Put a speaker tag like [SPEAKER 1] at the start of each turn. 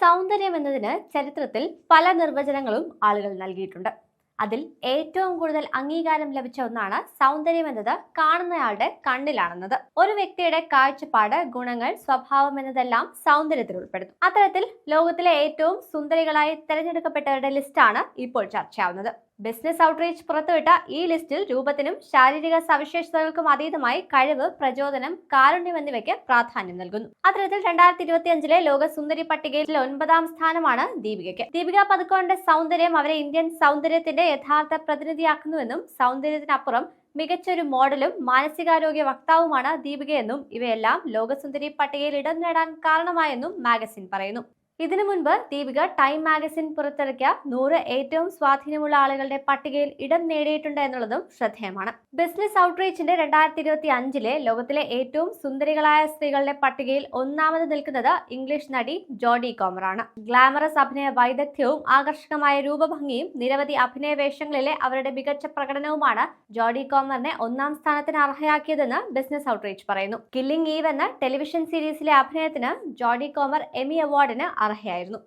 [SPEAKER 1] സൗന്ദര്യം എന്നതിന് ചരിത്രത്തിൽ പല നിർവചനങ്ങളും ആളുകൾ നൽകിയിട്ടുണ്ട്. അതിൽ ഏറ്റവും കൂടുതൽ അംഗീകാരം ലഭിച്ച ഒന്നാണ് സൗന്ദര്യം എന്നത് കാണുന്നയാളുടെ കണ്ണിലാണെന്നത്. ഒരു വ്യക്തിയുടെ കാഴ്ചപ്പാട്, ഗുണങ്ങൾ, സ്വഭാവം എന്നതെല്ലാം സൗന്ദര്യത്തിൽ ഉൾപ്പെടുന്നു. അത്തരത്തിൽ ലോകത്തിലെ ഏറ്റവും സുന്ദരികളായി തെരഞ്ഞെടുക്കപ്പെട്ടവരുടെ ലിസ്റ്റാണ് ഇപ്പോൾ ചർച്ചയാവുന്നത്. ബിസിനസ് ഔട്ട്റീച്ച് പുറത്തുവിട്ട ഈ ലിസ്റ്റിൽ രൂപത്തിനും ശാരീരിക സവിശേഷതകൾക്കും അതീതമായി കഴിവ്, പ്രചോദനം, കാരുണ്യം എന്നിവയ്ക്ക് പ്രാധാന്യം നൽകുന്നു. അത്തരത്തിൽ 2025 ലോക സുന്ദരി പട്ടികയിൽ 9ാം സ്ഥാനമാണ് ദീപികയ്ക്ക്. ദീപിക പദുക്കോണിന്റെ സൗന്ദര്യം അവരെ ഇന്ത്യൻ സൗന്ദര്യത്തിന്റെ യഥാർത്ഥ പ്രതിനിധിയാക്കുന്നുവെന്നും മികച്ചൊരു മോഡലും മാനസികാരോഗ്യ വക്താവുമാണ് ദീപികയെന്നും ഇവയെല്ലാം ലോകസുന്ദരി പട്ടികയിൽ ഇടം നേടാൻ കാരണമായെന്നും മാഗസിൻ പറയുന്നു. ഇതിനു മുൻപ് ദീപിക ടൈം മാഗസിൻ പുറത്തിറക്കിയ 100 ഏറ്റവും സ്വാധീനമുള്ള ആളുകളുടെ പട്ടികയിൽ ഇടം നേടിയിട്ടുണ്ട് എന്നുള്ളതും ശ്രദ്ധേയമാണ്. ബിസിനസ് ഔട്ട്റീച്ചിന്റെ 2025 ലോകത്തിലെ ഏറ്റവും സുന്ദരികളായ സ്ത്രീകളുടെ പട്ടികയിൽ ഒന്നാമത് നിൽക്കുന്നത് ഇംഗ്ലീഷ് നടി ജോഡി കോമറാണ്. ഗ്ലാമറസ് അഭിനയ വൈദഗ്ധ്യവും ആകർഷകമായ രൂപഭംഗിയും നിരവധി അഭിനയ വേഷങ്ങളിലെ അവരുടെ മികച്ച പ്രകടനവുമാണ് ജോഡി കോമറിനെ 1ാം സ്ഥാനത്തിന് അർഹയാക്കിയതെന്ന് ബിസിനസ് ഔട്ട്റീച്ച് പറയുന്നു. കില്ലിംഗ് ഈവ് എന്ന ടെലിവിഷൻ സീരീസിലെ അഭിനയത്തിന് ജോഡി കോമർ എമി അവാർഡിന് അർഹയായിരുന്നു.